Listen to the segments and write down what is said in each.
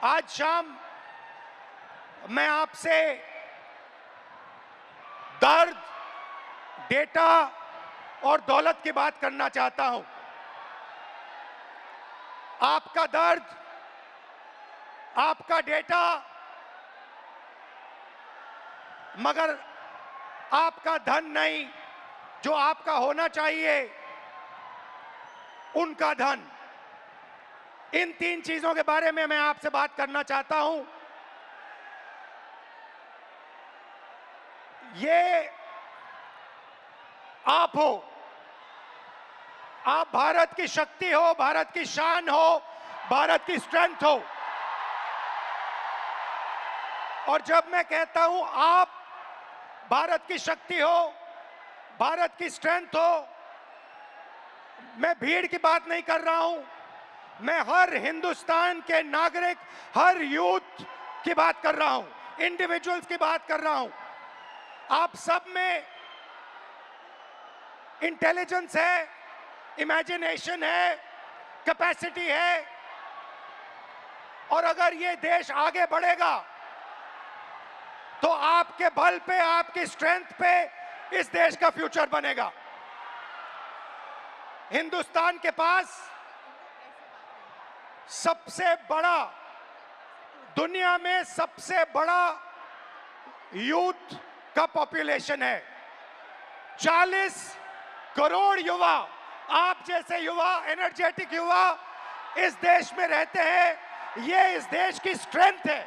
आज शाम मैं आपसे दर्द, डेटा और दौलत की बात करना चाहता हूं। आपका दर्द, आपका डेटा, मगर आपका धन नहीं, जो आपका होना चाहिए, उनका धन। इन तीन चीजों के बारे में मैं आपसे बात करना चाहता हूं। ये आप हो, आप भारत की शक्ति हो, भारत की शान हो, भारत की स्ट्रेंथ हो। और जब मैं कहता हूं आप भारत की शक्ति हो, भारत की स्ट्रेंथ हो, मैं भीड़ की बात नहीं कर रहा हूं। मैं हर हिंदुस्तान के नागरिक, हर यूथ की बात कर रहा हूं, इंडिविजुअल्स की बात कर रहा हूं। आप सब में इंटेलिजेंस है, इमेजिनेशन है, कैपेसिटी है, और अगर ये देश आगे बढ़ेगा तो आपके बल पे, आपकी स्ट्रेंथ पे इस देश का फ्यूचर बनेगा। हिंदुस्तान के पास सबसे बड़ा, दुनिया में सबसे बड़ा यूथ का पॉपुलेशन है। 40 करोड़ युवा, आप जैसे युवा, एनर्जेटिक युवा इस देश में रहते हैं। ये इस देश की स्ट्रेंथ है।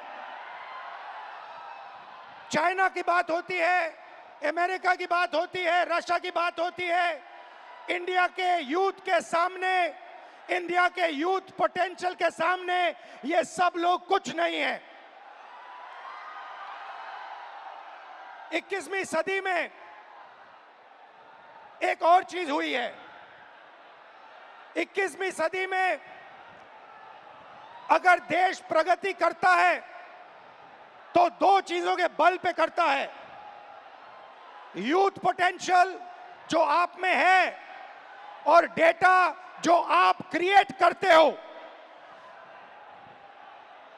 चाइना की बात होती है, अमेरिका की बात होती है, रशिया की बात होती है, इंडिया के यूथ के सामने, इंडिया के यूथ पोटेंशियल के सामने ये सब लोग कुछ नहीं है। 21वीं सदी में एक और चीज हुई है। 21वीं सदी में अगर देश प्रगति करता है तो दो चीजों के बल पे करता है। यूथ पोटेंशियल जो आप में है और डेटा जो आप क्रिएट करते हो।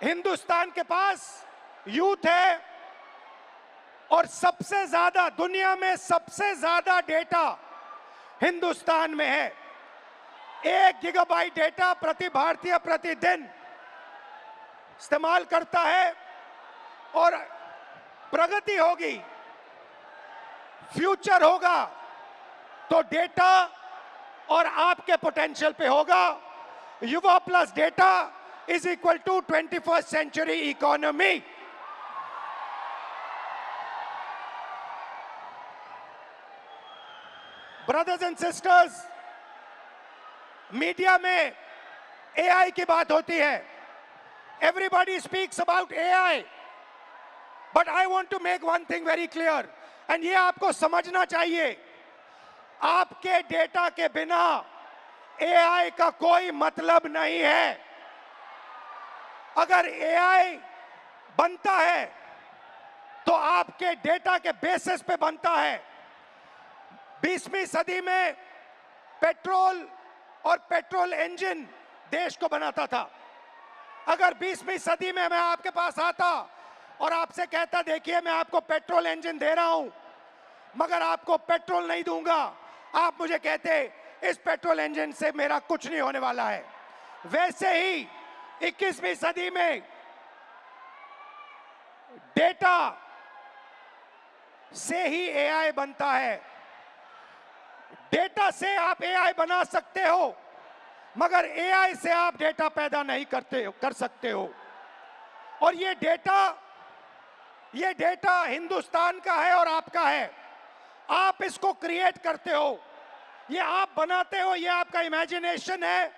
हिंदुस्तान के पास यूथ है और सबसे ज्यादा, दुनिया में सबसे ज्यादा डेटा हिंदुस्तान में है। 1 गीगाबाइट डेटा प्रति भारतीय प्रतिदिन इस्तेमाल करता है। और प्रगति होगी, फ्यूचर होगा तो डेटा और आपके पोटेंशियल पे होगा। युवा plus data is equal to 21st century economy. Brothers and sisters, media में एआई की बात होती है। Everybody speaks about AI, but I want to make one thing very clear, and ये आपको समझना चाहिए। आपके डेटा के बिना एआई का कोई मतलब नहीं है। अगर एआई बनता है तो आपके डेटा के बेसिस पे बनता है। 20वीं सदी में पेट्रोल और पेट्रोल इंजन देश को बनाता था। अगर 20वीं सदी में मैं आपके पास आता और आपसे कहता, देखिए मैं आपको पेट्रोल इंजन दे रहा हूं, मगर आपको पेट्रोल नहीं दूंगा, आप मुझे कहते इस पेट्रोल इंजन से मेरा कुछ नहीं होने वाला है। वैसे ही 21वीं सदी में डेटा से ही एआई बनता है। डेटा से आप एआई बना सकते हो, मगर एआई से आप डेटा पैदा नहीं कर सकते हो। और ये डेटा हिंदुस्तान का है और आपका है। आप इसको क्रिएट करते हो, ये आप बनाते हो, ये आपका इमेजिनेशन है,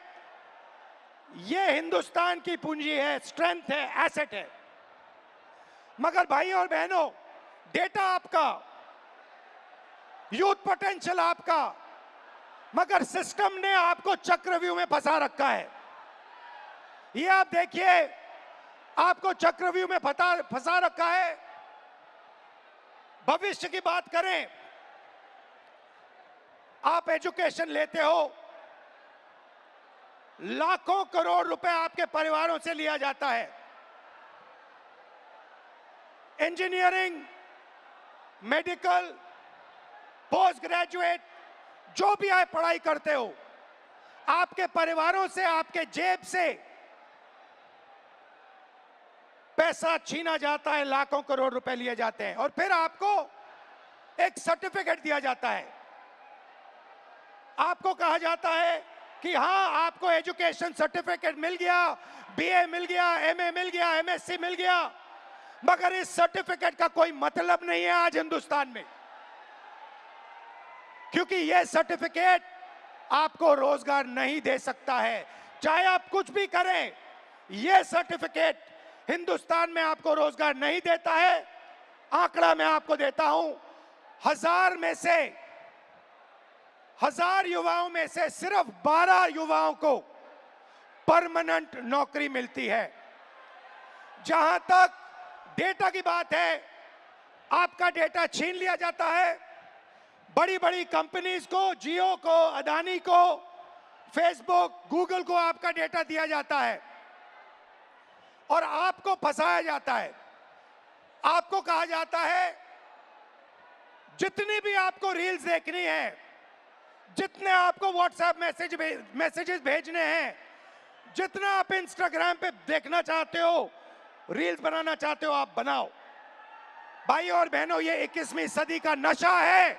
ये हिंदुस्तान की पूंजी है, स्ट्रेंथ है, एसेट है। मगर भाई और बहनों, डेटा आपका, यूथ पोटेंशियल आपका, मगर सिस्टम ने आपको चक्रव्यूह में फंसा रखा है। ये आप देखिए, आपको चक्रव्यूह में फंसा रखा है। भविष्य की बात करें, आप एजुकेशन लेते हो, लाखों करोड़ रुपए आपके परिवारों से लिया जाता है। इंजीनियरिंग, मेडिकल, पोस्ट ग्रेजुएट, जो भी आप पढ़ाई करते हो, आपके परिवारों से, आपके जेब से पैसा छीना जाता है, लाखों करोड़ रुपए लिए जाते हैं और फिर आपको एक सर्टिफिकेट दिया जाता है। आपको कहा जाता है कि हां, आपको एजुकेशन सर्टिफिकेट मिल गया, बीए मिल गया, एमए मिल गया, एमएससी मिल गया, मगर इस सर्टिफिकेट का कोई मतलब नहीं है आज हिंदुस्तान में, क्योंकि यह सर्टिफिकेट आपको रोजगार नहीं दे सकता है। चाहे आप कुछ भी करें, यह सर्टिफिकेट हिंदुस्तान में आपको रोजगार नहीं देता है। आंकड़ा मैं आपको देता हूं, 1000 युवाओं में से सिर्फ 12 युवाओं को परमानेंट नौकरी मिलती है। जहां तक डेटा की बात है, आपका डेटा छीन लिया जाता है। बड़ी बड़ी कंपनीज को, जियो को, अदानी को, फेसबुक, गूगल को आपका डेटा दिया जाता है और आपको फंसाया जाता है। आपको कहा जाता है जितनी भी आपको रील्स देखनी है, जितने आपको व्हाट्सएप मैसेजेस भेजने हैं, जितना आप इंस्टाग्राम पे देखना चाहते हो, रील्स बनाना चाहते हो, आप बनाओ। भाई और बहनों, ये 21वीं सदी का नशा है।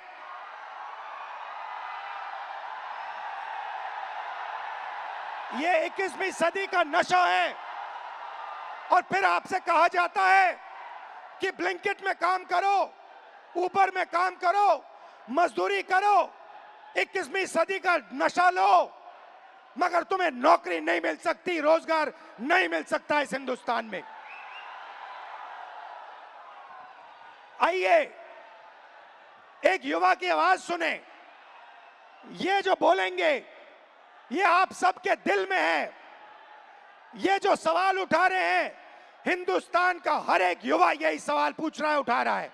ये 21वीं सदी का नशा है। और फिर आपसे कहा जाता है कि ब्लिंकिट में काम करो, ऊबर में काम करो, मजदूरी करो, 21वीं सदी का नशा लो, मगर तुम्हें नौकरी नहीं मिल सकती, रोजगार नहीं मिल सकता इस हिंदुस्तान में। आइए एक युवा की आवाज सुने। ये जो बोलेंगे, ये आप सबके दिल में है। ये जो सवाल उठा रहे हैं, हिंदुस्तान का हर एक युवा यही सवाल पूछ रहा है, उठा रहा है।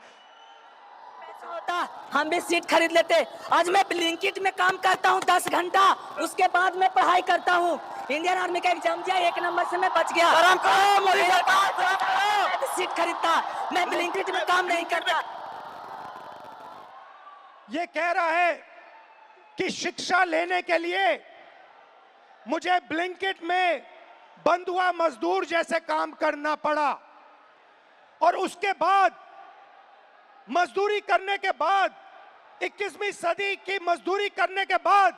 होता हम भी सीट खरीद लेते। आज मैं ब्लिंकिट में काम करता हूँ 10 घंटा, उसके बाद मैं पढ़ाई करता हूँ। इंडियन आर्मी का एग्जाम दिया, 1 नंबर से मैं बच गया। सीट खरीदता, मैं ब्लिंकिट में काम नहीं करता। ये कह रहा है कि शिक्षा लेने के लिए मुझे ब्लिंकिट में बंधुआ मजदूर जैसे काम करना पड़ा और उसके बाद, मजदूरी करने के बाद, 21वीं सदी की मजदूरी करने के बाद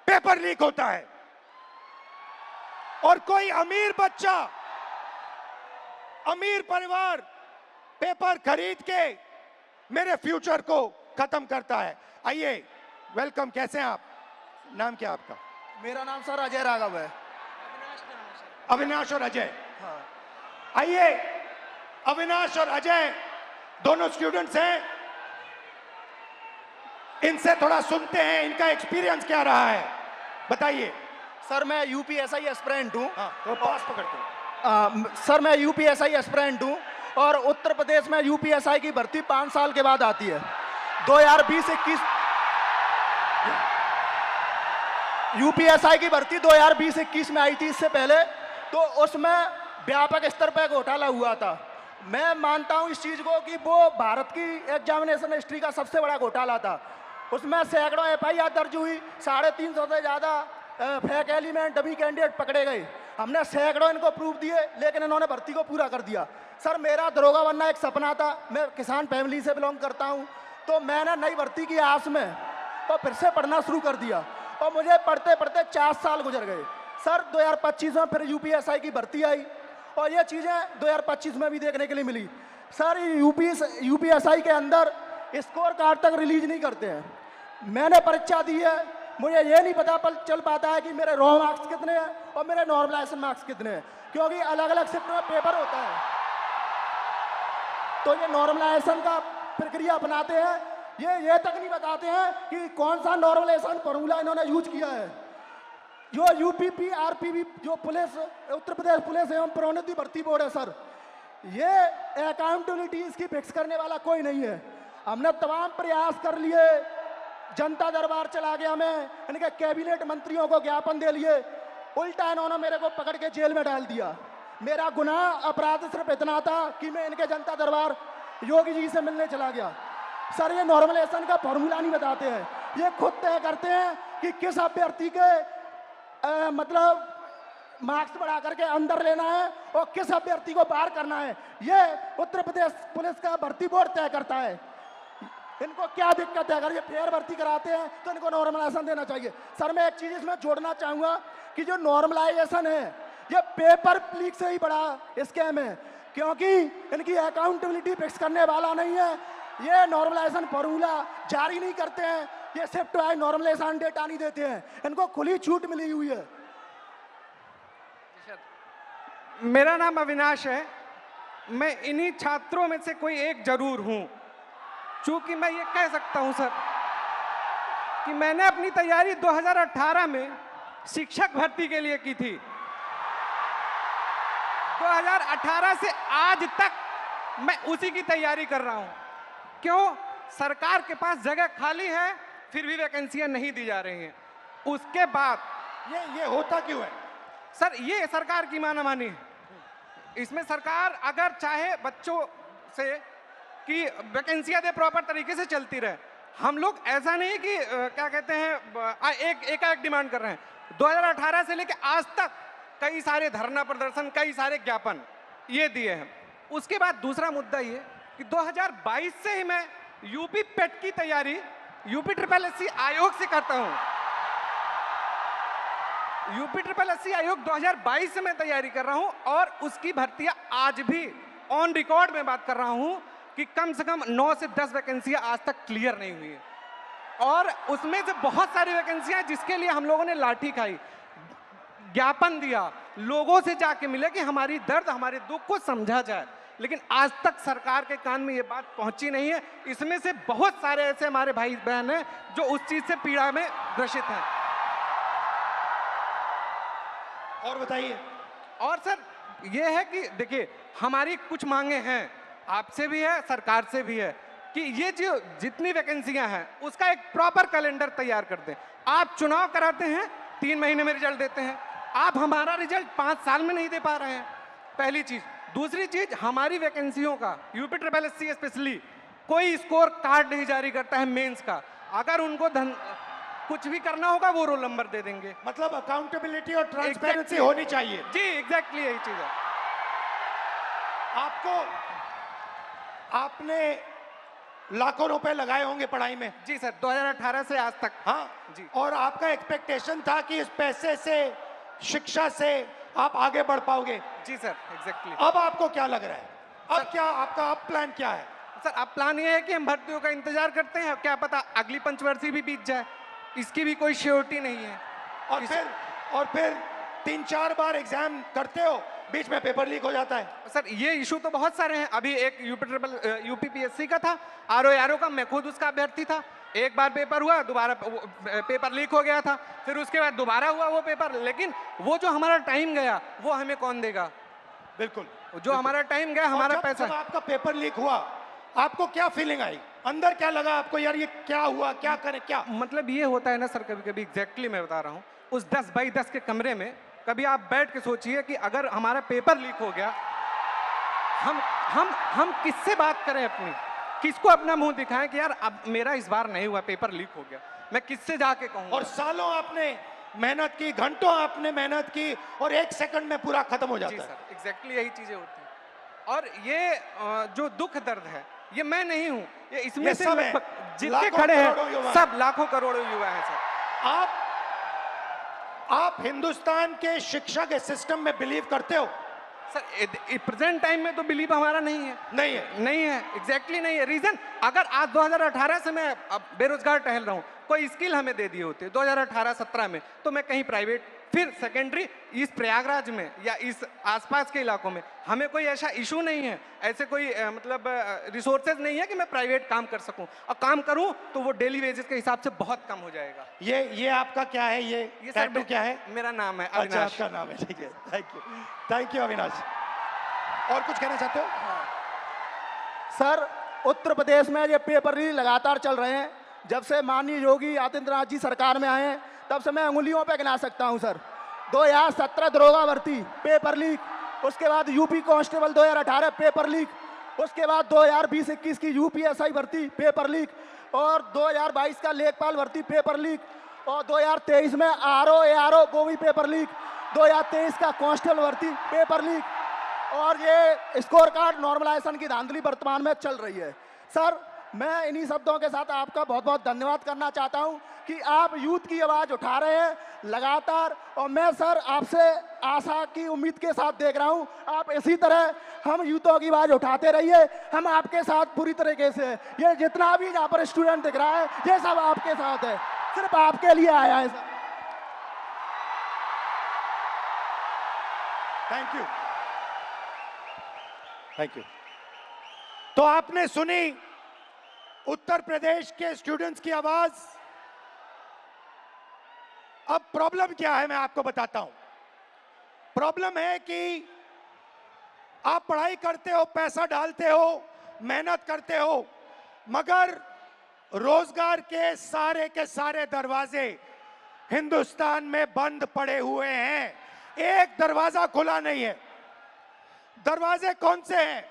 पेपर लीक होता है और कोई अमीर बच्चा, अमीर परिवार पेपर खरीद के मेरे फ्यूचर को खत्म करता है। आइए, वेलकम। कैसे हैं आप? नाम क्या आपका? मेरा नाम सर अजय राघव है। अविनाश और अजय। हाँ। आइए, अविनाश और अजय दोनों स्टूडेंट्स हैं, इनसे थोड़ा सुनते हैं, इनका एक्सपीरियंस क्या रहा है, बताइए। सर मैं यूपीएसआई एस्पिरेंट हूँ। तो पास पकड़ते हैं। सर मैं यूपीएसआई एस्पिरेंट हूँ और उत्तर प्रदेश में यूपीएसआई की भर्ती 5 साल के बाद आती है। 2020-21 यूपीएसआई की भर्ती 2020-21 में आई थी। इससे पहले तो उसमें व्यापक स्तर पर घोटाला हुआ था। मैं मानता हूं इस चीज को कि वो भारत की एग्जामिनेशन हिस्ट्री का सबसे बड़ा घोटाला था। उसमें सैकड़ों एफआईआर दर्ज हुई, 350 से ज़्यादा फेक एलिमेंट, डमी कैंडिडेट पकड़े गए। हमने सैकड़ों इनको प्रूफ दिए, लेकिन इन्होंने भर्ती को पूरा कर दिया। सर मेरा दरोगा बनना एक सपना था। मैं किसान फैमिली से बिलोंग करता हूं, तो मैंने नई भर्ती की आस में तो फिर से पढ़ना शुरू कर दिया और मुझे पढ़ते पढ़ते 4 साल गुजर गए। सर 2025 में फिर यूपीएसआई की भर्ती आई और ये चीज़ें 2025 में भी देखने के लिए मिली। सर यूपीएसआई के अंदर स्कोर कार्ड तक रिलीज नहीं करते हैं। मैंने परीक्षा दी है, मुझे ये नहीं पता चल पाता है कि मेरे रॉ मार्क्स कितने हैं और मेरे नॉर्मलाइजेशन मार्क्स कितने हैं, क्योंकि अलग अलग शिफ्ट में पेपर होता है। तो ये नॉर्मलाइजेशन का प्रक्रिया अपनाते हैं, ये तक नहीं बताते हैं कि कौन सा नॉर्मलाइजेशन फॉर्मूला इन्होंने यूज किया है। जो यूपीपी आरपीबी जो पुलिस, उत्तर प्रदेश पुलिस एवं प्रोन्नति भर्ती बोर्ड है सर, ये अकाउंटेबिलिटी इसकी फिक्स करने वाला कोई नहीं है। हमने तमाम प्रयास कर लिए, जनता दरबार चला गया, मैं इनके कैबिनेट मंत्रियों को ज्ञापन दे लिए, उल्टा इन्होंने मेरे को पकड़ के जेल में डाल दिया। मेरा गुनाह अपराध सिर्फ इतना था कि मैं इनके जनता दरबार योगी जी से मिलने चला गया। सर ये नॉर्मलाइजेशन का फॉर्मूला नहीं बताते हैं, ये खुद तय करते हैं कि किस अभ्यर्थी के मतलब मार्क्स बढ़ा करके अंदर लेना है और किस अभ्यर्थी को बाहर करना है। ये उत्तर प्रदेश पुलिस का भर्ती बोर्ड तय करता है। इनको क्या दिक्कत है? अगर ये फेयर भर्ती कराते हैं तो इनको नॉर्मलाइजेशन देना चाहिए। सर मैं एक चीज इसमें जोड़ना चाहूंगा कि जो नॉर्मलाइजेशन है ये पेपर लीक से ही बड़ा स्कैम है, क्योंकि इनकी अकाउंटेबिलिटी फिक्स करने वाला नहीं है। ये नॉर्मलाइजेशन फॉर्मूला जारी नहीं करते हैं, ये शिफ्ट वाइज नॉर्मलाइजेशन डेटा नहीं देते हैं, इनको खुली छूट मिली हुई है। मेरा नाम अविनाश है, मैं इन्हीं छात्रों में से कोई एक जरूर हूं। चूंकि मैं ये कह सकता हूं सर कि मैंने अपनी तैयारी 2018 में शिक्षक भर्ती के लिए की थी। 2018 से आज तक मैं उसी की तैयारी कर रहा हूं। क्यों? सरकार के पास जगह खाली है, फिर भी वैकेंसियां नहीं दी जा रही हैं। उसके बाद ये होता क्यों है? सर ये सरकार की मानामानी है। इसमें सरकार अगर चाहे बच्चों से कि वैकेंसियां दे, प्रॉपर तरीके से चलती रहे। हम लोग ऐसा नहीं कि क्या कहते हैं एक डिमांड कर रहे हैं। 2018 से लेकर आज तक कई सारे धरना प्रदर्शन, कई सारे ज्ञापन ये दिए हैं। उसके बाद दूसरा मुद्दा ये कि 2022 से ही मैं यूपी पेट की तैयारी यूपी SSS आयोग से करता हूं। यूपी SSS आयोग 2022 से मैं तैयारी कर रहा हूं और उसकी भर्तियां आज भी ऑन रिकॉर्ड में बात कर रहा हूं कि कम से कम 9 से 10 वैकेंसियां आज तक क्लियर नहीं हुई है। और उसमें से बहुत सारी वैकेंसियां जिसके लिए हम लोगों ने लाठी खाई, ज्ञापन दिया, लोगों से जाके मिले कि हमारी दर्द, हमारे दुख को समझा जाए, लेकिन आज तक सरकार के कान में ये बात पहुंची नहीं है। इसमें से बहुत सारे ऐसे हमारे भाई बहन हैं जो उस चीज से पीड़ा में ग्रसित हैं। और बताइए। और सर ये है कि देखिए हमारी कुछ मांगे हैं, आपसे भी है, सरकार से भी है कि ये जो जितनी वैकेंसियां हैं उसका एक प्रॉपर कैलेंडर तैयार कर दें। आप चुनाव कराते हैं, 3 महीने में रिजल्ट देते हैं, आप हमारा रिजल्ट 5 साल में नहीं दे पा रहे हैं, पहली चीज। दूसरी चीज, हमारी वैकेंसियों का यूपी SSS स्पेशली कोई स्कोर कार्ड नहीं जारी करता है मेंस का। अगर उनको कुछ भी करना होगा वो रोल नंबर दे देंगे। मतलब अकाउंटेबिलिटी और ट्रांसपेरेंसी होनी चाहिए। जी एग्जैक्टली यही चीज है। आपने लाखों रुपए लगाए होंगे पढ़ाई में। जी सर, 2018 से आज तक। हाँ जी। और आपका एक्सपेक्टेशन था कि इस पैसे से, शिक्षा से आप आगे बढ़ पाओगे। जी सर एग्जैक्टली। अब आपको क्या लग रहा है? अब क्या आपका प्लान क्या है? सर अब प्लान ये है कि हम भर्तियों का इंतजार करते हैं, क्या पता अगली पंचवर्षीय भी बीत जाए, इसकी भी कोई श्योरिटी नहीं है। और फिर 3-4 बार एग्जाम करते हो, बीच में पेपर लीक हो जाता है। सर ये इशू तो बहुत सारे हैं। अभी एक यूपी PSC का था, RO का, मैं खुद उसका अभ्यर्थी था। एक बार पेपर हुआ, दोबारा पेपर लीक हो गया था, फिर उसके बाद दोबारा हुआ वो पेपर। लेकिन वो जो हमारा टाइम गया वो हमें कौन देगा? बिल्कुल, जो हमारा टाइम गया, हमारा पैसा। जब आपका पेपर लीक हुआ आपको क्या फीलिंग आई? अंदर क्या लगा आपको, यार ये क्या हुआ, क्या करें क्या? मतलब ये होता है ना सर, कभी कभी एग्जैक्टली मैं बता रहा हूँ, उस 10 बाई 10 के कमरे में कभी आप बैठ के सोचिए कि अगर हमारा पेपर लीक हो गया, हम किससे बात करें अपनी, किसको अपना मुंह दिखाएं कि यार अब मेरा इस बार नहीं हुआ, पेपर लीक हो गया, मैं किससे जाके कहूँ? और सालों आपने मेहनत की, घंटों आपने मेहनत की और 1 सेकंड में पूरा खत्म हो जाता है। सर एग्जैक्टली यही चीजें होती हैं। और ये जो दुख दर्द है, ये मैं नहीं हूँ, ये इसमें से जितने खड़े हैं सब लाखों करोड़ों युवा हैं सर। आप हिंदुस्तान के शिक्षा के सिस्टम में बिलीव करते हो? सर प्रेजेंट टाइम में तो बिलीव हमारा नहीं है। नहीं है एग्जैक्टली नहीं है। रीजन, अगर आज 2018 से मैं अब बेरोजगार टहल रहा हूँ, कोई स्किल हमें दे दिए होते 2018-17 में, तो मैं कहीं प्राइवेट, फिर सेकेंडरी, इस प्रयागराज में या इस आसपास के इलाकों में हमें कोई ऐसा इशू नहीं है, ऐसे कोई मतलब रिसोर्सेज नहीं है कि मैं प्राइवेट काम कर सकूं, और काम करूं तो वो डेली वेजेस के हिसाब से बहुत कम हो जाएगा। ये आपका क्या है? ये टैटू क्या है? मेरा नाम है अविनाश। अच्छा, आपका नाम है, ठीक है। Thank you Avinash. और कुछ कहना चाहते हो? सर उत्तर प्रदेश में ये पेपर लीक लगातार चल रहे हैं। जब से माननीय योगी आदित्यनाथ जी सरकार में आए हैं तब से मैं उंगलियों पे गिना सकता हूं सर। 2017 दरोगा भर्ती पेपर लीक, उसके बाद यूपी कांस्टेबल 2018 पेपर लीक, उसके बाद 2020-21 की यूपीएसआई भर्ती पेपर लीक, और 2022 का लेखपाल भर्ती पेपर लीक, और 2023 में आरओ एआरओ वो भी पेपर लीक, 2023 का कांस्टेबल भर्ती पेपर लीक, और ये स्कोर कार्ड नॉर्मलाइजेशन की धांधली वर्तमान में चल रही है। सर, मैं इन्हीं शब्दों के साथ आपका बहुत बहुत धन्यवाद करना चाहता हूं कि आप यूथ की आवाज़ उठा रहे हैं लगातार, और मैं सर आपसे आशा की उम्मीद के साथ देख रहा हूं आप इसी तरह हम यूथों की आवाज़ उठाते रहिए। हम आपके साथ पूरी तरीके से, ये जितना भी यहाँ पर स्टूडेंट दिख रहा है ये सब आपके साथ है, सिर्फ आपके लिए आया है sir. Thank you, thank you. तो आपने सुनी उत्तर प्रदेश के स्टूडेंट्स की आवाज। अब प्रॉब्लम क्या है मैं आपको बताता हूं। प्रॉब्लम है कि आप पढ़ाई करते हो, पैसा डालते हो, मेहनत करते हो, मगर रोजगार के सारे दरवाजे हिंदुस्तान में बंद पड़े हुए हैं, एक दरवाजा खुला नहीं है। दरवाजे कौन से हैं?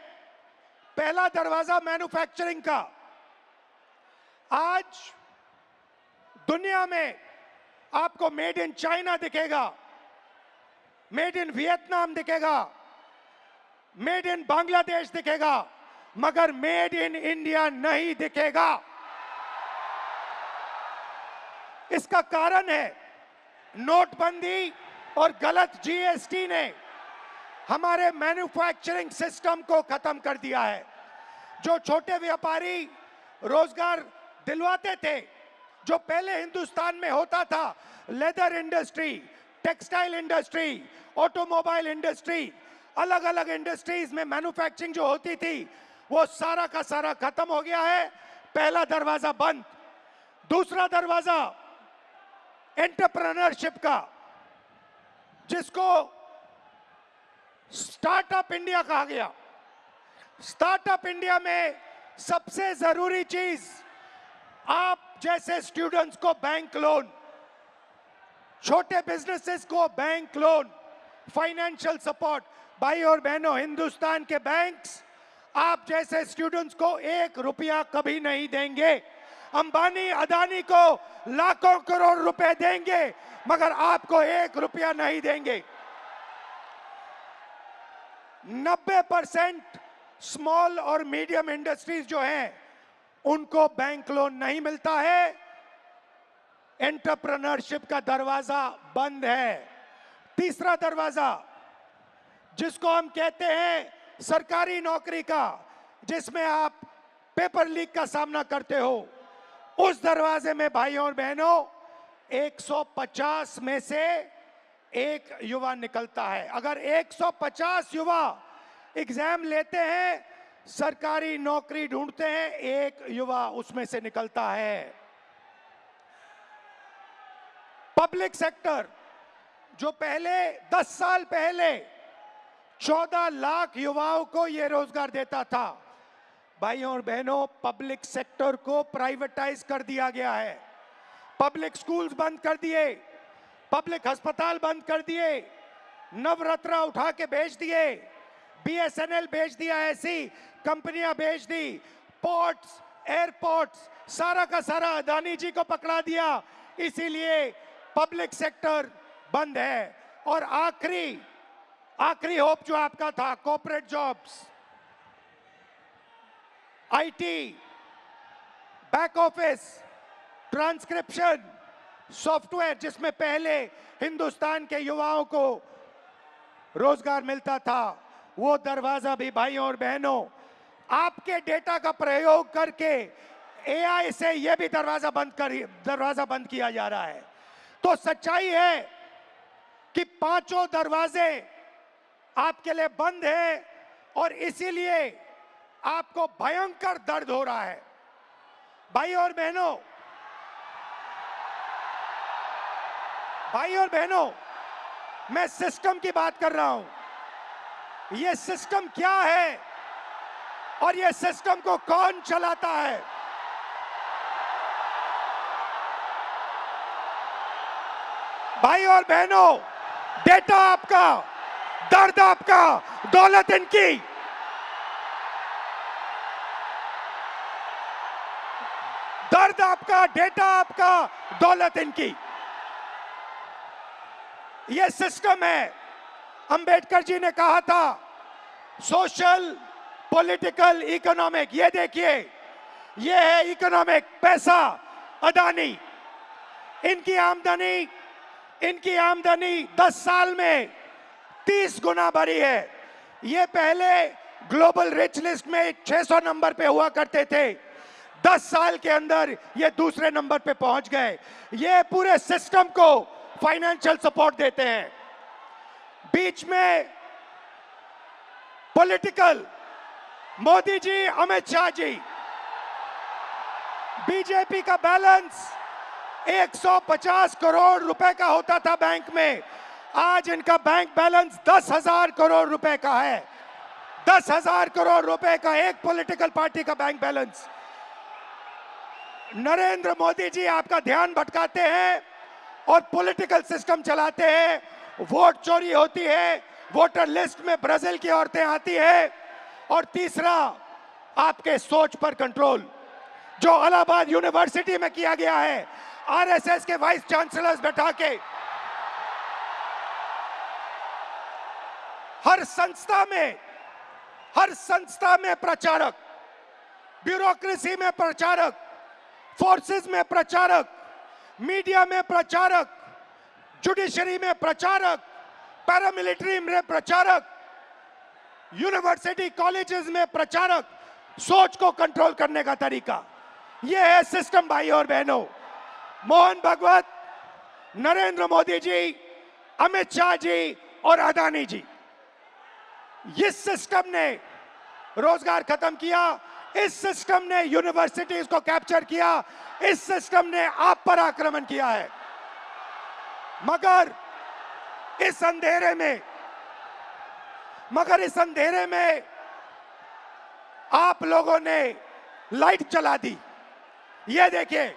पहला दरवाजा मैन्युफैक्चरिंग का। आज दुनिया में आपको मेड इन चाइना दिखेगा, मेड इन वियतनाम दिखेगा, मेड इन बांग्लादेश दिखेगा, मगर मेड इन इंडिया नहीं दिखेगा। इसका कारण है नोटबंदी और गलत जीएसटी ने हमारे मैन्युफैक्चरिंग सिस्टम को खत्म कर दिया है। जो छोटे व्यापारी रोजगार दिलवाते थे, जो पहले हिंदुस्तान में होता था, leather industry, textile industry, automobile industry, अलग अलग इंडस्ट्रीज में मैन्युफैक्चरिंग जो होती थी, वो सारा का सारा खत्म हो गया है। पहला दरवाजा बंद। दूसरा दरवाजा एंटरप्रेन्योरशिप का, जिसको स्टार्टअप इंडिया कहा गया। स्टार्टअप इंडिया में सबसे जरूरी चीज आप जैसे स्टूडेंट्स को बैंक लोन, छोटे बिजनेसेस को बैंक लोन, फाइनेंशियल सपोर्ट। भाई और बहनों, हिंदुस्तान के बैंक्स आप जैसे स्टूडेंट्स को 1 रुपया कभी नहीं देंगे। अंबानी अदानी को लाखों करोड़ रुपए देंगे, मगर आपको 1 रुपया नहीं देंगे। 90% स्मॉल और मीडियम इंडस्ट्रीज जो हैं, उनको बैंक लोन नहीं मिलता है। एंटरप्रेन्योरशिप का दरवाजा बंद है। तीसरा दरवाजा, जिसको हम कहते हैं सरकारी नौकरी का, जिसमें आप पेपर लीक का सामना करते हो, उस दरवाजे में भाइयों और बहनों 150 में से एक युवा निकलता है। अगर 150 युवा एग्जाम लेते हैं, सरकारी नौकरी ढूंढते हैं, एक युवा उसमें से निकलता है। पब्लिक सेक्टर, जो पहले 10 साल पहले 14 लाख युवाओं को यह रोजगार देता था, भाइयों और बहनों, पब्लिक सेक्टर को प्राइवेटाइज कर दिया गया है। पब्लिक स्कूल्स बंद कर दिए, पब्लिक अस्पताल बंद कर दिए, नवरत्ना उठा के बेच दिए, बीएसएनएल बेच दिया, ऐसी कंपनियां बेच दी, पोर्ट्स, एयरपोर्ट्स, सारा का सारा अदानी जी को पकड़ा दिया। इसीलिए पब्लिक सेक्टर बंद है। और आखिरी होप जो आपका था, corporate jobs, IT, back office, transcription, software, जिसमें पहले हिंदुस्तान के युवाओं को रोजगार मिलता था, वो दरवाजा भी भाइयों और बहनों आपके डेटा का प्रयोग करके एआई से यह भी दरवाजा बंद किया जा रहा है। तो सच्चाई है कि पांचों दरवाजे आपके लिए बंद है, और इसीलिए आपको भयंकर दर्द हो रहा है। भाइयों और बहनों, मैं सिस्टम की बात कर रहा हूं। ये सिस्टम क्या है और ये सिस्टम को कौन चलाता है? भाई और बहनों, डेटा आपका, दर्द आपका, दौलत इनकी। दर्द आपका, डेटा आपका, दौलत इनकी। ये सिस्टम है। अंबेडकर जी ने कहा था सोशल, पॉलिटिकल, इकोनॉमिक। ये देखिए, ये है इकोनॉमिक, पैसा, अदानी। इनकी आमदनी 10 साल में 30 गुना बढ़ी है। ये पहले ग्लोबल रिच लिस्ट में 600 नंबर पे हुआ करते थे, 10 साल के अंदर ये दूसरे नंबर पे पहुंच गए। ये पूरे सिस्टम को फाइनेंशियल सपोर्ट देते हैं। बीच में पॉलिटिकल, मोदी जी, अमित शाह जी। बीजेपी का बैलेंस 150 करोड़ रुपए का होता था बैंक में, आज इनका बैंक बैलेंस 10,000 करोड़ रुपए का है। 10,000 करोड़ रुपए का एक पॉलिटिकल पार्टी का बैंक बैलेंस। नरेंद्र मोदी जी आपका ध्यान भटकाते हैं और पॉलिटिकल सिस्टम चलाते हैं। वोट चोरी होती है, वोटर लिस्ट में ब्राजील की औरतें आती है। और तीसरा, आपके सोच पर कंट्रोल, जो इलाहाबाद यूनिवर्सिटी में किया गया है, आरएसएस के वाइस चांसलर्स बैठा के हर संस्था में प्रचारक, ब्यूरोक्रेसी में प्रचारक, फोर्सेस में प्रचारक, मीडिया में प्रचारक, जुडिशरी में प्रचारक, पैरामिलिट्री में प्रचारक, यूनिवर्सिटी कॉलेजेस में प्रचारक। सोच को कंट्रोल करने का तरीका यह है सिस्टम। भाई और बहनों, मोहन भागवत, नरेंद्र मोदी जी, अमित शाह जी और अदानी जी, इस सिस्टम ने रोजगार खत्म किया। इस सिस्टम ने यूनिवर्सिटीज को कैप्चर किया। इस सिस्टम ने आप पर आक्रमण किया है। मगर इस अंधेरे में आप लोगों ने लाइट चला दी। ये देखिए,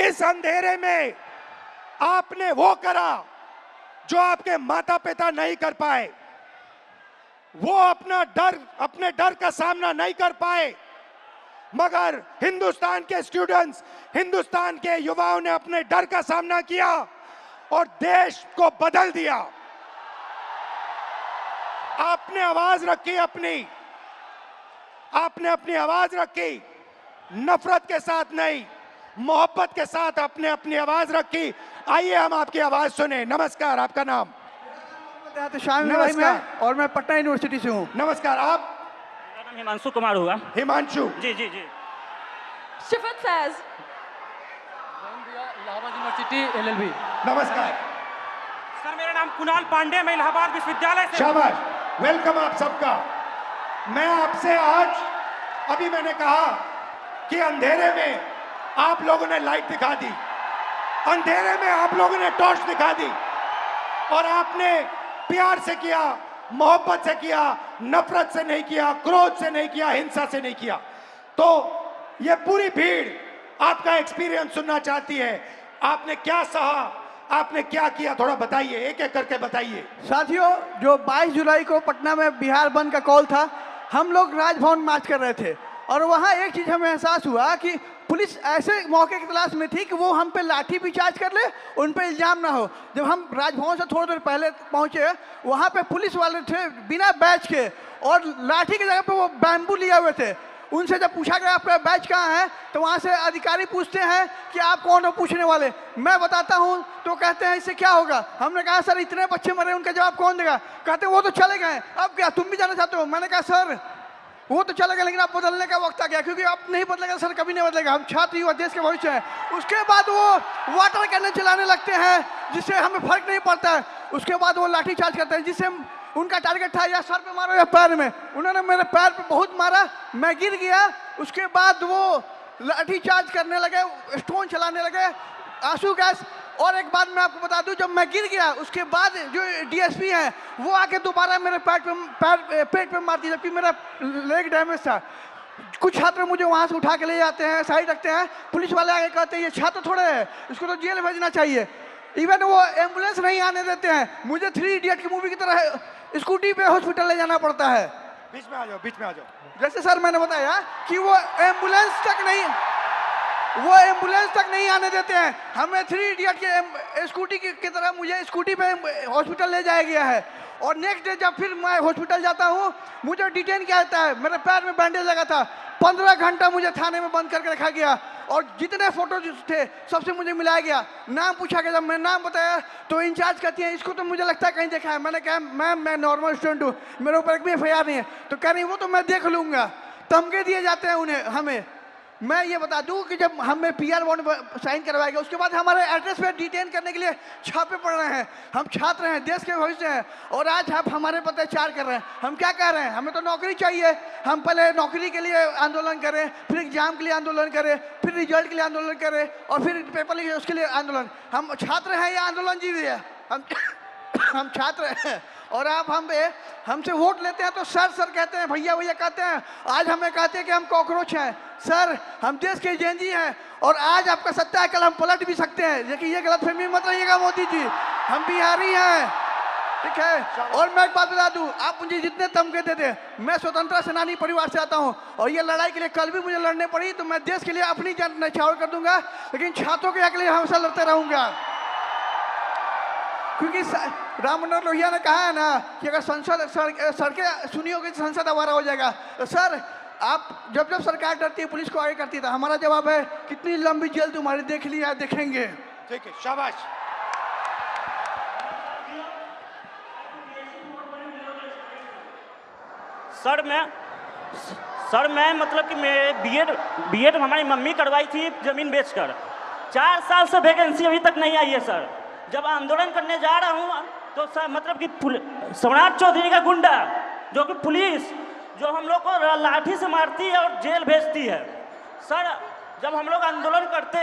इस अंधेरे में आपने वो करा जो आपके माता पिता नहीं कर पाए। वो अपने डर का सामना नहीं कर पाए, मगर हिंदुस्तान के स्टूडेंट्स, हिंदुस्तान के युवाओं ने अपने डर का सामना किया और देश को बदल दिया। आपने आवाज रखी आपने अपनी आवाज रखी, नफरत के साथ नहीं, मोहब्बत के साथ आपने अपनी आवाज रखी। आइए हम आपकी आवाज सुने। नमस्कार, आपका नाम? नमस्कार। और मैं पटना यूनिवर्सिटी से हूँ। नमस्कार। आप? मेरा नाम हिमांशु कुमार हुआ। हिमांशु जी जी जी। शिफत फैज, इलाहाबाद यूनिवर्सिटी LLB। नमस्कार सर, मेरा नाम कुणाल पांडे, मैं इलाहाबाद विश्वविद्यालय से। शाबाश, वेलकम आप सबका। मैं आपसे आज, अभी मैंने कहा कि अंधेरे में आप लोगों ने लाइट दिखा दी, अंधेरे में आप लोगों ने टॉर्च दिखा दी, और आपने प्यार से किया, मोहब्बत से किया, नफरत से नहीं किया, क्रोध से नहीं किया, हिंसा से नहीं किया। तो ये पूरी भीड़ आपका एक्सपीरियंस सुनना चाहती है। आपने क्या सहा, आपने क्या किया, थोड़ा बताइए, एक एक करके बताइए। साथियों, जो 22 जुलाई को पटना में बिहार बंद का कॉल था, हम लोग राजभवन मार्च कर रहे थे और वहाँ एक चीज़ हमें एहसास हुआ कि पुलिस ऐसे मौके की तलाश में थी कि वो हम पे लाठी भी चार्ज कर ले, उन पे इल्जाम ना हो। जब हम राजभवन से थोड़ी देर पहले पहुँचे, वहाँ पे पुलिस वाले थे बिना बैच के, और लाठी की जगह पे वो बैम्बू लिए हुए थे। उनसे जब पूछा गया आपका बैच कहाँ है, तो वहाँ से अधिकारी पूछते हैं कि आप कौन हो पूछने वाले। मैं बताता हूँ तो कहते हैं इससे क्या होगा। हमने कहा सर इतने बच्चे मरे, उनका जवाब कौन देगा। कहते वो तो चले गए, अब क्या तुम भी जाना चाहते हो। मैंने कहा सर वो तो चले गए, लेकिन अब बदलने का वक्त आ गया, क्योंकि अब नहीं बदलेगा सर, कभी नहीं बदलेगा। हम छात्र युवा देश के भविष्य हैं। उसके बाद वो वाटर कैनन चलाने लगते हैं, जिससे हमें फर्क नहीं पड़ता है। उसके बाद वो लाठी चार्ज करते हैं, जिससे उनका टारगेट था या सर पे मारो या पैर में। उन्होंने मेरे पैर पे बहुत मारा, मैं गिर गया। उसके बाद वो लाठी चार्ज करने लगे, स्टोन चलाने लगे, आंसू गैस। और एक बात मैं आपको बता दूं, जब मैं गिर गया उसके बाद जो DSP हैं वो आके दोबारा मेरे पेट पे मार दी, जबकि मेरा लेग डैमेज था। कुछ छात्र मुझे वहाँ से उठा के ले जाते हैं, साइड रखते हैं। पुलिस वाले आके कहते हैं ये छात्र थोड़े है, इसको तो जेल भेजना चाहिए। इवन वो एम्बुलेंस नहीं आने देते हैं। मुझे 3 इडियट की मूवी की तरह स्कूटी पे हॉस्पिटल ले जाना पड़ता है। बीच में आ जाओ, बीच में आ जाओ। जैसे सर मैंने बताया कि वो एम्बुलेंस तक नहीं आने देते हैं। हमें 3 इडियट के स्कूटी की तरह मुझे स्कूटी पे हॉस्पिटल ले जाया गया है और नेक्स्ट डे जब फिर मैं हॉस्पिटल जाता हूँ मुझे डिटेन किया जाता है। मेरे पैर में बैंडेज लगा था, 15 घंटा मुझे थाने में बंद करके रखा गया और जितने फोटो थे सबसे मुझे मिलाया गया। नाम पूछा गया, जब मैं नाम बताया तो इंचार्ज कहती है इसको तो मुझे लगता है कहीं देखा है। मैंने कहा मैम मैं नॉर्मल स्टूडेंट हूँ, मेरे ऊपर एक भी FIR नहीं है। तो कह रही वो तो मैं देख लूँगा। धमके दिए जाते हैं उन्हें। हमें मैं ये बता दूं कि जब हमें PR बॉन्ड साइन करवाया गया उसके बाद हमारे एड्रेस पे डिटेन करने के लिए छापे पड़ रहे हैं। हम छात्र हैं, देश के भविष्य हैं और आज आप हमारे पर अत्याचार कर रहे हैं। हम क्या कह रहे हैं, हमें तो नौकरी चाहिए। हम पहले नौकरी के लिए आंदोलन करें, फिर एग्जाम के लिए आंदोलन करें, फिर रिजल्ट के लिए आंदोलन करें और फिर पेपर लिए उसके लिए आंदोलन। हम छात्र हैं या आंदोलन जीवी है? हम छात्र हैं और आप हमसे वोट लेते हैं तो सर कहते हैं, भैया कहते हैं। आज हमें कहते हैं कि हम कॉकरोच हैं। सर हम देश के जेनजी हैं और आज आपका सत्ता है, कल हम पलट भी सकते हैं। लेकिन ये गलतफहमी मत रहिएगा मोदी जी, हम बिहारी हैं, ठीक है। और मैं एक बात बता दूं, आप मुझे जितने धमके देते, मैं स्वतंत्रता सेनानी परिवार से आता हूं और ये लड़ाई के लिए कल भी मुझे लड़ने पड़ी तो मैं देश के लिए अपनी जान न्यौछावर कर दूंगा, लेकिन छात्रों के हक के लिए हमेशा लड़ते रहूंगा। क्योंकि राम मनोहर लोहिया ने कहा है ना कि अगर सड़कें सुनी होगी तो संसद आवारा हो जाएगा। तो सर आप जब सरकार डरती है पुलिस को आगे करती है, तो हमारा जवाब है कितनी लंबी जेल तुम्हारी देख लिया देखेंगे। ठीक है, शाबाश। सर मैं मतलब कि मैं बीएड हमारी मम्मी करवाई थी जमीन बेचकर। 4 साल से वैकेंसी अभी तक नहीं आई है सर। जब आंदोलन करने जा रहा हूँ तो सर मतलब कि सम्राट चौधरी का गुंडा जो कि पुलिस जो हम लोग को लाठी से मारती है और जेल भेजती है। सर जब हम लोग आंदोलन करते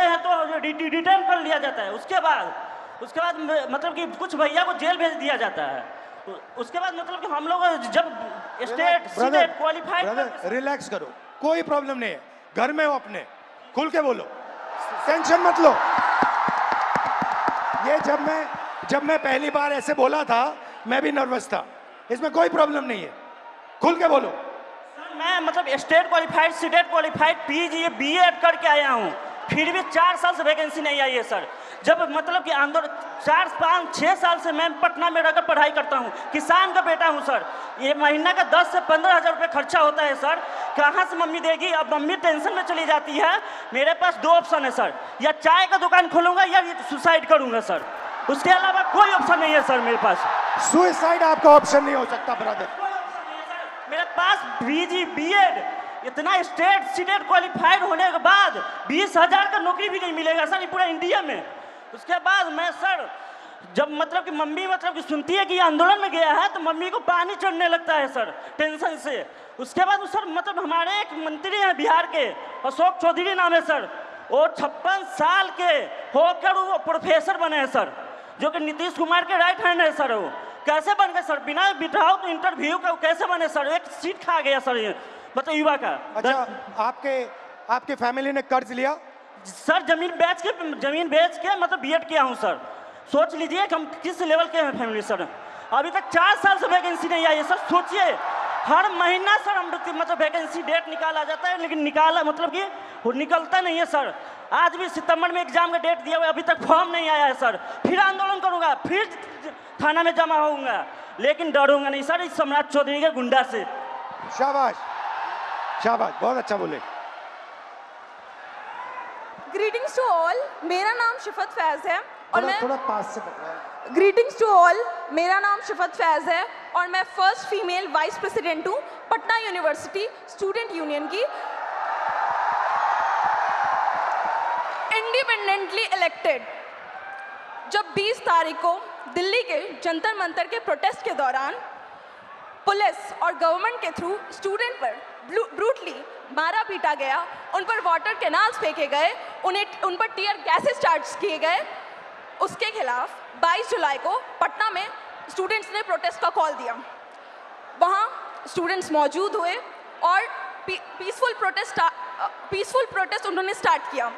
हैं तो डिटेन कर लिया जाता है। उसके बाद मतलब कि कुछ भैया को जेल भेज दिया जाता है। उसके बाद मतलब कि हम लोग जब स्टेट क्वालिफाइड। रिलैक्स करो, कोई प्रॉब्लम नहीं है, घर में हो अपने, खुल के बोलो, टेंशन मत लो। ये जब मैं पहली बार ऐसे बोला था मैं भी नर्वस था, इसमें कोई प्रॉब्लम नहीं है, खुल के बोलो। मैं मतलब state qualified CTET qualified PG BEd करके आया हूँ, फिर भी 4 साल से वैकेंसी नहीं आई है सर। जब मतलब कि आंदोलन 4, 5, 6 साल से मैं पटना में रहकर पढ़ाई करता हूँ, किसान का बेटा हूँ सर। ये महीना का 10 से 15 हज़ार रुपये खर्चा होता है सर, कहाँ से मम्मी देगी? अब मम्मी टेंशन में चली जाती है। मेरे पास 2 ऑप्शन है सर, या चाय का दुकान खोलूंगा या सुसाइड करूंगा सर, उसके अलावा कोई ऑप्शन नहीं है सर मेरे पास। सुसाइड आपका ऑप्शन नहीं हो सकता ब्रदर। मेरे पास PG BEd इतना स्टेट सीटेट क्वालिफाइड होने के बाद 20,000 का नौकरी भी नहीं मिलेगा सर पूरा इंडिया में। उसके बाद मैं सर जब मतलब कि मम्मी मतलब कि सुनती है कि आंदोलन में गया है तो मम्मी को पानी चढ़ने लगता है सर टेंशन से। उसके बाद सर मतलब हमारे एक मंत्री हैं बिहार के, अशोक चौधरी नाम है सर, वो 56 साल के होकर वो प्रोफेसर बने हैं सर, जो कि नीतीश कुमार के राइट हैंड है सर। वो कैसे बन गए सर? बिना विदाउट इंटरव्यू का कैसे बने सर? एक सीट खा गया सर ये मतलब युवा का। अच्छा आपके फैमिली ने कर्ज लिया? सर जमीन बेच के मतलब BEd किया हूँ सर। सोच लीजिए कि हम किस लेवल के हैं फैमिली सर। अभी तक 4 साल से वैकेंसी नहीं आई है सर। सोचिए हर महीना सर हम मतलब वैकेंसी डेट निकाला जाता है, लेकिन निकाला मतलब कि वो निकलता नहीं है सर। आज भी सितंबर में एग्जाम का डेट दिया हुआ है, अभी तक फॉर्म नहीं आया है सर। फिर आंदोलन करूंगा, फिर थाना में जमा होऊंगा, लेकिन डरूंगा नहीं सर इस सम्राट चौधरी के गुंडा से। शाबाश शाबाश, बहुत अच्छा बोले। ग्रीटिंग्स टू ऑल, मेरा नाम शिफत फैज है और मैं थोड़ा पास से पकड़ा। ग्रीटिंग्स टू ऑल, मेरा नाम शिफत फैज है और मैं फर्स्ट फीमेल वाइस प्रेसिडेंट हूँ पटना यूनिवर्सिटी स्टूडेंट यूनियन की, इंडिपेंडेंटली इलेक्टेड। जब 20 तारीख को दिल्ली के जंतर मंतर के प्रोटेस्ट के दौरान पुलिस और गवर्नमेंट के थ्रू स्टूडेंट पर ब्रूटली मारा पीटा गया, उन पर वाटर कैनाल्स फेंके गए, उन पर टीयर गैसेस चार्ज किए गए, उसके खिलाफ 22 जुलाई को पटना में स्टूडेंट्स ने प्रोटेस्ट का कॉल दिया। वहाँ स्टूडेंट्स मौजूद हुए और पीसफुल प्रोटेस्ट उन्होंने स्टार्ट किया,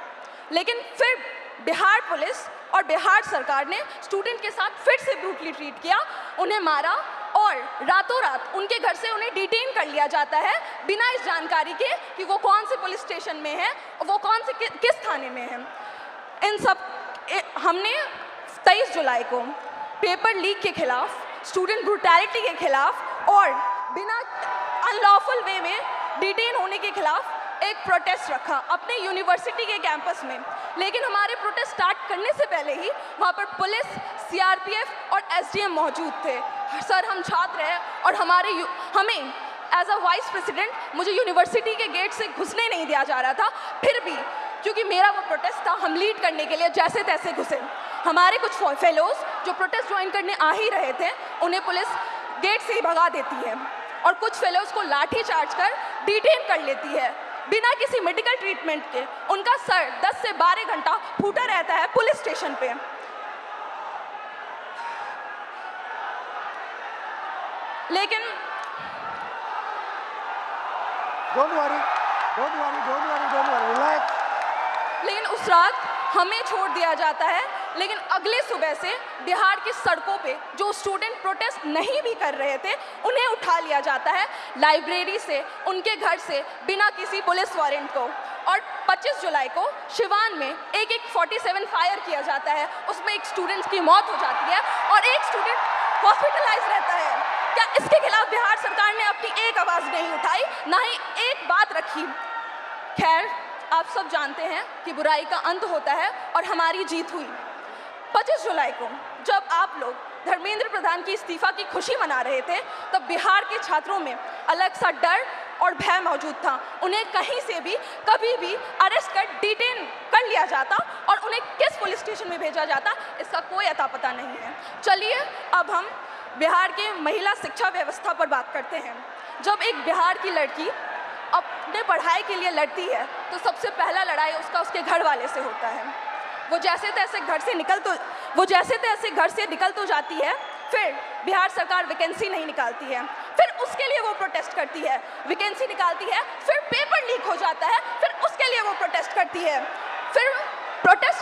लेकिन फिर बिहार पुलिस और बिहार सरकार ने स्टूडेंट के साथ फिर से ब्रूटली ट्रीट किया, उन्हें मारा और रातों रात उनके घर से उन्हें डिटेन कर लिया जाता है बिना इस जानकारी के कि वो कौन से पुलिस स्टेशन में है, वो कौन से किस थाने में है। इन सब हमने 23 जुलाई को पेपर लीक के खिलाफ, स्टूडेंट ब्रूटैलिटी के खिलाफ और बिना अनलॉफुल वे में डिटेन होने के खिलाफ एक प्रोटेस्ट रखा अपने यूनिवर्सिटी के कैंपस में। लेकिन हमारे प्रोटेस्ट स्टार्ट करने से पहले ही वहाँ पर पुलिस, सीआरपीएफ और एसडीएम मौजूद थे। सर, हम छात्र हैं और हमें एज अ वाइस प्रेसिडेंट मुझे यूनिवर्सिटी के गेट से घुसने नहीं दिया जा रहा था। फिर भी क्योंकि मेरा वो प्रोटेस्ट था, हम लीड करने के लिए जैसे तैसे घुसे। हमारे कुछ फेलोज जो प्रोटेस्ट ज्वाइन करने आ ही रहे थे, उन्हें पुलिस गेट से ही भगा देती है और कुछ फेलोज को लाठी चार्ज कर डिटेन कर लेती है बिना किसी मेडिकल ट्रीटमेंट के। उनका सर 10 से 12 घंटा फूटा रहता है पुलिस स्टेशन पे। लेकिन Don't worry, relax. लेकिन उस रात हमें छोड़ दिया जाता है। लेकिन अगले सुबह से बिहार की सड़कों पे जो स्टूडेंट प्रोटेस्ट नहीं भी कर रहे थे, उन्हें उठा लिया जाता है लाइब्रेरी से, उनके घर से, बिना किसी पुलिस वारंट को। और 25 जुलाई को शिवान में एक 47 फायर किया जाता है, उसमें एक स्टूडेंट की मौत हो जाती है और एक स्टूडेंट हॉस्पिटलाइज रहता है। क्या इसके खिलाफ बिहार सरकार ने अपनी एक आवाज़ नहीं उठाई, ना ही एक बात रखी? खैर, आप सब जानते हैं कि बुराई का अंत होता है और हमारी जीत हुई। 25 जुलाई को जब आप लोग धर्मेंद्र प्रधान की इस्तीफा की खुशी मना रहे थे, तब बिहार के छात्रों में अलग सा डर और भय मौजूद था। उन्हें कहीं से भी कभी भी अरेस्ट कर डिटेन कर लिया जाता और उन्हें किस पुलिस स्टेशन में भेजा जाता, इसका कोई अता पता नहीं है। चलिए अब हम बिहार के महिला शिक्षा व्यवस्था पर बात करते हैं। जब एक बिहार की लड़की अपने पढ़ाई के लिए लड़ती है तो सबसे पहला लड़ाई उसका उसके घर वाले से होता है। वो जैसे तैसे घर से निकल तो जाती है, फिर बिहार सरकार वैकेंसी नहीं निकालती है, फिर उसके लिए वो प्रोटेस्ट करती है, वैकेंसी निकालती है, फिर पेपर लीक हो जाता है, फिर उसके लिए वो प्रोटेस्ट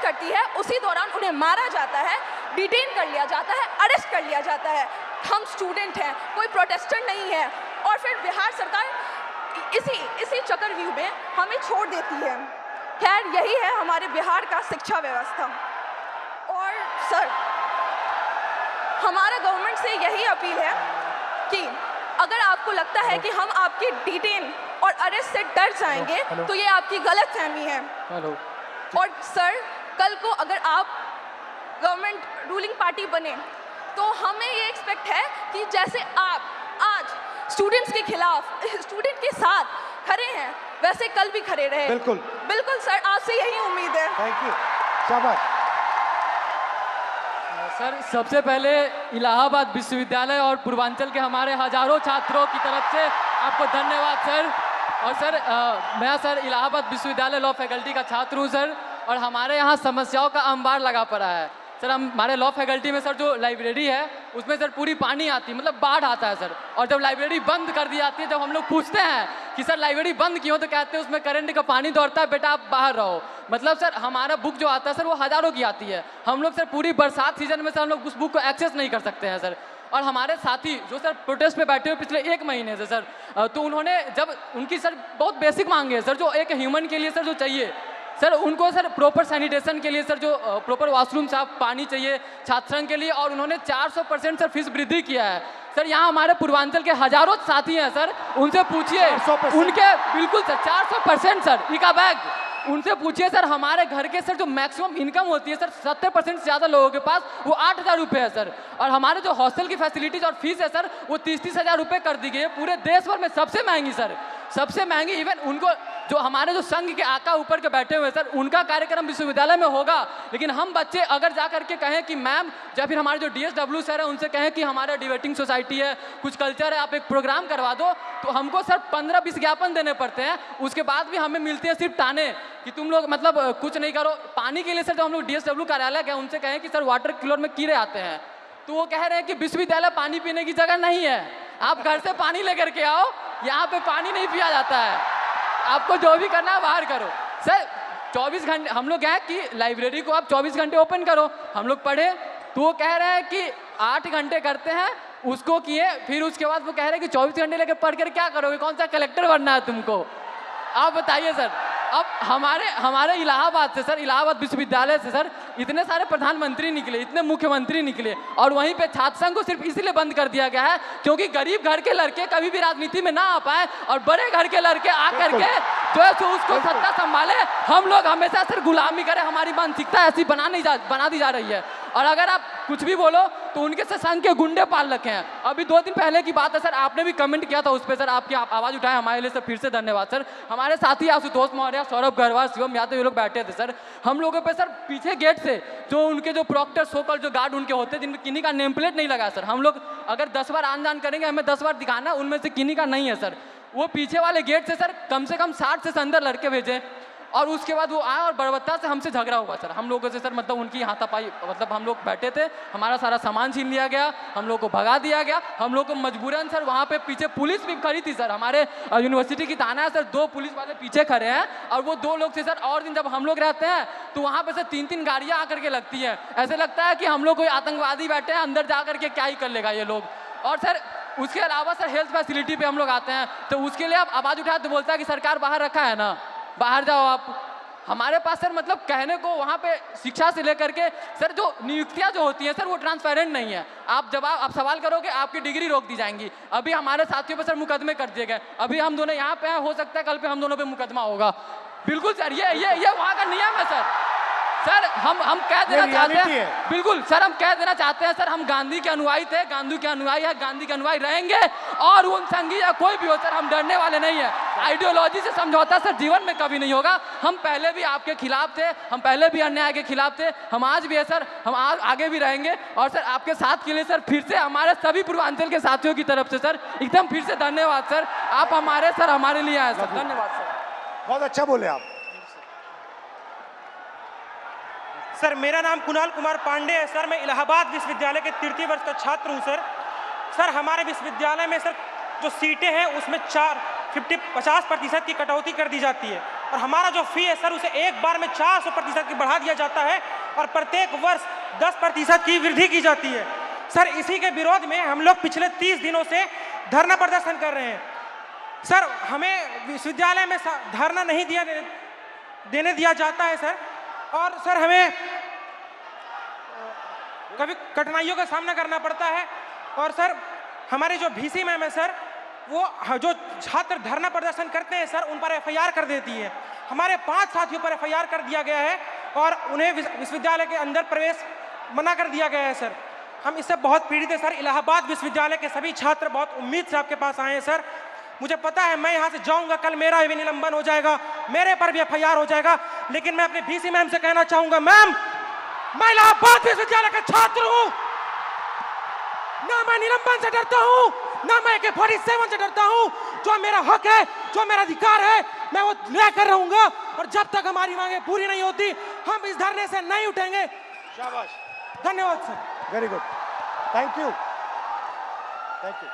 करती है, उसी दौरान उन्हें मारा जाता है, डिटेन कर लिया जाता है, अरेस्ट कर लिया जाता है। हम स्टूडेंट हैं, कोई प्रोटेस्टर नहीं है, और फिर बिहार सरकार इसी चक्रव्यूह में हमें छोड़ देती है। खैर, यही है हमारे बिहार का शिक्षा व्यवस्था। और सर, हमारा गवर्नमेंट से यही अपील है कि अगर आपको लगता है कि हम आपके डिटेन और अरेस्ट से डर जाएंगे तो ये आपकी गलतफहमी है। और सर, कल को अगर आप गवर्नमेंट रूलिंग पार्टी बने तो हमें ये एक्सपेक्ट है कि जैसे आप आज स्टूडेंट्स के खिलाफ, स्टूडेंट के साथ खड़े हैं, वैसे कल भी खड़े रहे। बिल्कुल बिल्कुल सर, आपसे यही उम्मीद है। थैंक यू, शाबाश। सर, सबसे पहले इलाहाबाद विश्वविद्यालय और पूर्वांचल के हमारे हजारों छात्रों की तरफ से आपको धन्यवाद सर। और सर, मैं सर इलाहाबाद विश्वविद्यालय लॉ फैकल्टी का छात्र हूँ सर, और हमारे यहाँ समस्याओं का अंबार लगा पड़ा है सर। हमारे लॉ फैकल्टी में सर जो लाइब्रेरी है उसमें सर पूरी पानी आती है, मतलब बाढ़ आता है सर। और जब लाइब्रेरी बंद कर दी जाती है, जब हम लोग पूछते हैं कि सर लाइब्रेरी बंद क्यों, तो कहते हैं उसमें करंट का पानी दौड़ता है, बेटा आप बाहर रहो। मतलब सर हमारा बुक जो आता है सर वो हज़ारों की आती है, हम लोग सर पूरी बरसात सीजन में सर हम लोग उस बुक को एक्सेस नहीं कर सकते हैं सर। और हमारे साथी जो सर प्रोटेस्ट पे बैठे हुए पिछले 1 महीने से सर, तो उन्होंने जब उनकी सर बहुत बेसिक मांगे है सर, जो एक ह्यूमन के लिए सर जो चाहिए सर, उनको सर प्रॉपर सैनिटेशन के लिए सर जो प्रॉपर वॉशरूम साफ पानी चाहिए छात्र संघ के लिए, और उन्होंने 400% सर फीस वृद्धि किया है सर। यहाँ हमारे पूर्वांचल के हजारों साथी हैं सर, उनसे पूछिए, उनके बिल्कुल सर 400% सर इका बैग, उनसे पूछिए सर। हमारे घर के सर जो मैक्सिमम इनकम होती है सर 70% से ज़्यादा लोगों के पास वो 8,000 रुपये है सर। और हमारे जो हॉस्टल की फैसिलिटीज और फीस है सर वो 30-30 हज़ार रुपये कर दी गई है, पूरे देश भर में सबसे महंगी सर, सबसे महंगी। इवन उनको जो हमारे जो संघ के आका ऊपर के बैठे हुए सर, उनका कार्यक्रम विश्वविद्यालय में होगा, लेकिन हम बच्चे अगर जा करके कहें कि मैम, या फिर हमारे जो DSW सर है उनसे कहें कि हमारा डिबेटिंग सोसाइटी है, कुछ कल्चर है, आप एक प्रोग्राम करवा दो, तो हमको सर 15-20 ज्ञापन देने पड़ते हैं। उसके बाद भी हमें मिलते हैं सिर्फ ताने कि तुम लोग मतलब कुछ नहीं करो। पानी के लिए सर जो हम लोग DSW कार्यालय गए, उनसे कहें कि सर वाटर कूलर में कीड़े आते हैं, तो वो कह रहे हैं कि विश्वविद्यालय पानी पीने की जगह नहीं है, आप घर से पानी लेकर के आओ, यहाँ पे पानी नहीं पिया जाता है, आपको जो भी करना है बाहर करो। सर 24 घंटे हम लोग क्या कि लाइब्रेरी को आप 24 घंटे ओपन करो, हम लोग पढ़े, तो वो कह रहे हैं कि 8 घंटे करते हैं, उसको किए, फिर उसके बाद वो कह रहे हैं कि 24 घंटे लेके पढ़ कर क्या करोगे, कौन सा कलेक्टर बनना है तुमको, आप बताइए सर। अब हमारे इलाहाबाद से सर, इलाहाबाद विश्वविद्यालय से सर इतने सारे प्रधानमंत्री निकले, इतने मुख्यमंत्री निकले, और वहीं पे छात्र संघ को सिर्फ इसीलिए बंद कर दिया गया है क्योंकि गरीब घर के लड़के कभी भी राजनीति में ना आ पाए और बड़े घर के लड़के आकर के जो है सो उसको सत्ता संभाले। हम लोग हमेशा सर गुलामी करें, हमारी मानसिकता ऐसी बना दी जा रही है। और अगर आप कुछ भी बोलो तो उनके से संघ के गुंडे पाल रखे हैं। अभी 2 दिन पहले की बात है सर, आपने भी कमेंट किया था उस पर सर, आपकी आवाज़ उठाए, हमारे लिए सर फिर से धन्यवाद सर। हमारे साथी आशुतोष मौर्य, सौरभ गरवाल, शिवम यादव, ये लोग बैठे थे सर, हम लोगों पे सर पीछे गेट से जो उनके जो प्रॉक्टर सोकल जो गार्ड उनके होते हैं जिनमें किन्हीं का नेम प्लेट नहीं लगा सर, हम लोग अगर 10 बार आन जान करेंगे हमें 10 बार दिखाना, उनमें से किन्हीं का नहीं है सर। वो पीछे वाले गेट से सर कम से कम 60 से अंदर लड़के भेजे और उसके बाद वो आए और बर्बरता से हमसे झगड़ा हुआ सर, हम लोगों से सर, मतलब उनकी हाथापाई, मतलब हम लोग बैठे थे, हमारा सारा सामान छीन लिया गया, हम लोग को भगा दिया गया, हम लोग को मजबूरन सर वहाँ पे पीछे पुलिस भी खड़ी थी सर, हमारे यूनिवर्सिटी की थाना है सर, 2 पुलिस वाले पीछे खड़े हैं और वो 2 लोग थे सर। और दिन जब हम लोग रहते हैं तो वहाँ पे सर 3-3 गाड़ियाँ आकर के लगती हैं, ऐसे लगता है कि हम लोग कोई आतंकवादी बैठे हैं, अंदर जा करके क्या ही कर लेगा ये लोग। और सर उसके अलावा सर हेल्थ फैसिलिटी पे हम लोग आते हैं तो उसके लिए आप आवाज़ उठाए तो बोलता है कि सरकार बाहर रखा है ना, बाहर जाओ आप। हमारे पास सर मतलब कहने को वहाँ पे शिक्षा से लेकर के सर जो नियुक्तियाँ जो होती हैं सर वो ट्रांसपेरेंट नहीं है। आप सवाल करोगे आपकी डिग्री रोक दी जाएंगी। अभी हमारे साथियों पे सर मुकदमे कर दिए गए, अभी हम दोनों यहाँ पे हैं, हो सकता है कल पे हम दोनों पे मुकदमा होगा। बिल्कुल सर, ये वहाँ का नियम है सर। सर हम कह देना चाहते हैं, बिल्कुल सर हम कह देना चाहते हैं सर, हम गांधी के अनुयायी थे, गांधी के अनुयायी है, गांधी के अनुयायी रहेंगे और उन संघी या कोई भी हो सर हम डरने वाले नहीं है। आइडियोलॉजी से समझौता सर जीवन में कभी नहीं होगा। हम पहले भी आपके खिलाफ थे, हम पहले भी अन्याय के खिलाफ थे, हम आज भी है सर, हम आगे भी रहेंगे। और सर आपके साथ के लिए सर फिर से हमारे सभी पूर्वांचल के साथियों की तरफ से सर एकदम फिर से धन्यवाद सर, आप हमारे लिए आए सर, धन्यवाद सर। बहुत अच्छा बोले आप। सर मेरा नाम कुणाल कुमार पांडे है सर, मैं इलाहाबाद विश्वविद्यालय के 3य वर्ष का छात्र हूं सर। सर हमारे विश्वविद्यालय में सर जो सीटें हैं उसमें 50% की कटौती कर दी जाती है और हमारा जो फी है सर उसे एक बार में 400% की बढ़ा दिया जाता है और प्रत्येक वर्ष 10% की वृद्धि की जाती है। सर इसी के विरोध में हम लोग पिछले 30 दिनों से धरना प्रदर्शन कर रहे हैं। सर हमें विश्वविद्यालय में धरना नहीं देने दिया जाता है सर, और सर हमें कभी कठिनाइयों का सामना करना पड़ता है। और सर हमारे जो VC मैम है सर, वो जो छात्र धरना प्रदर्शन करते हैं सर उन पर FIR कर देती है। हमारे 5 साथियों पर FIR कर दिया गया है और उन्हें विश्वविद्यालय के अंदर प्रवेश मना कर दिया गया है सर। हम इससे बहुत पीड़ित हैं सर। इलाहाबाद विश्वविद्यालय के सभी छात्र बहुत उम्मीद से आपके पास आए हैं सर। मुझे पता है मैं यहाँ से जाऊँगा, कल मेरा भी निलंबन हो जाएगा, मेरे पर भी FIR हो जाएगा, लेकिन मैं अपने VC मैम से कहना चाहूँगा, मैम मैं इलाहाबाद विश्वविद्यालय का छात्र हूँ, ना मैं निलंबन से डरता हूँ, ना मैं AK-47 से डरता हूँ। जो मेरा हक है, जो मेरा अधिकार है, मैं वो लेकर रहूंगा और जब तक हमारी मांगे पूरी नहीं होती हम इस धरने से नहीं उठेंगे। शाबाश, धन्यवाद sir. Very good, thank you, thank you.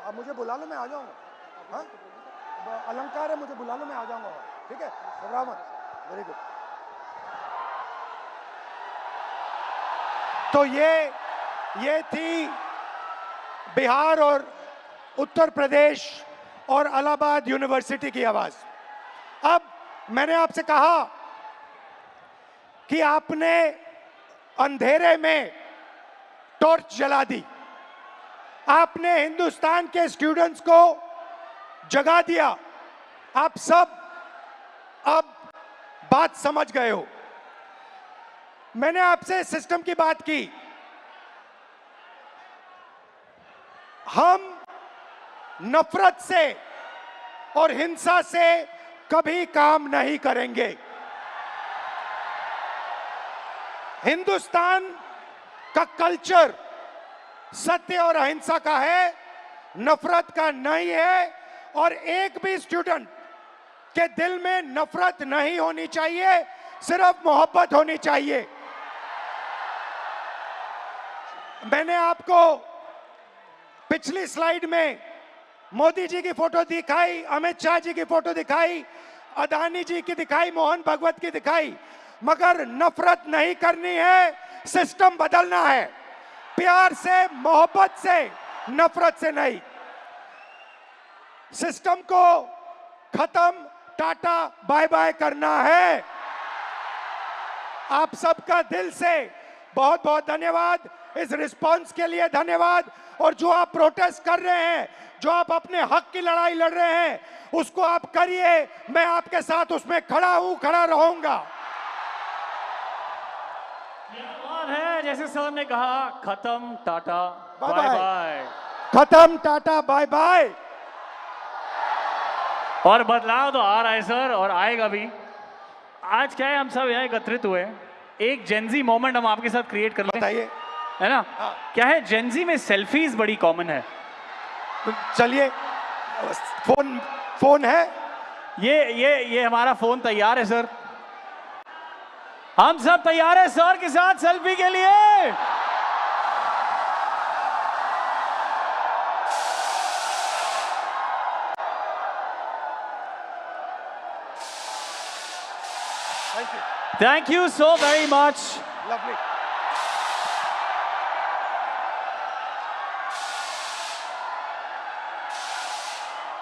अब मुझे बुला लो, मैं आ जाऊंगा। हाँ, अलंकार है, मुझे बुला लो, मैं आ जाऊंगा। ठीक है, घबराओ मत। Very good. तो ये थी बिहार और उत्तर प्रदेश और इलाहाबाद यूनिवर्सिटी की आवाज। अब मैंने आपसे कहा कि आपने अंधेरे में टॉर्च जला दी, आपने हिंदुस्तान के स्टूडेंट्स को जगा दिया। आप सब अब बात समझ गए हो। मैंने आपसे सिस्टम की बात की। हम नफरत से और हिंसा से कभी काम नहीं करेंगे। हिंदुस्तान का कल्चर सत्य और अहिंसा का है, नफरत का नहीं है। और एक भी स्टूडेंट के दिल में नफरत नहीं होनी चाहिए, सिर्फ मोहब्बत होनी चाहिए। मैंने आपको पिछली स्लाइड में मोदी जी की फोटो दिखाई, अमित शाह जी की फोटो दिखाई, अदानी जी की दिखाई, मोहन भगवत की दिखाई, मगर नफरत नहीं करनी है, सिस्टम बदलना है। प्यार से, मोहब्बत से, नफरत से नहीं। सिस्टम को खत्म, टाटा बाय बाय करना है। आप सबका दिल से बहुत बहुत धन्यवाद, इस रिस्पांस के लिए धन्यवाद। और जो आप प्रोटेस्ट कर रहे हैं, जो आप अपने हक की लड़ाई लड़ रहे हैं, उसको आप करिए, मैं आपके साथ उसमें खड़ा हूं, खड़ा रहूंगा। है जैसे सर ने कहा, खत्म tata bye bye bye. Bye, खत्म टाटा बाय बाय। और बदलाव तो आ रहा है सर, और आएगा भी। आज क्या है, हम सब यहाँ एकत्रित हुए, एक जेंजी मोमेंट हम आपके साथ क्रिएट कर लें, बताइए, है ना? क्या है, जेंजी में सेल्फीज बड़ी कॉमन है। चलिए, फोन है, ये हमारा फोन तैयार है सर, हम सब तैयार है सर के साथ सेल्फी के लिए। Thank you so very much. Lovely.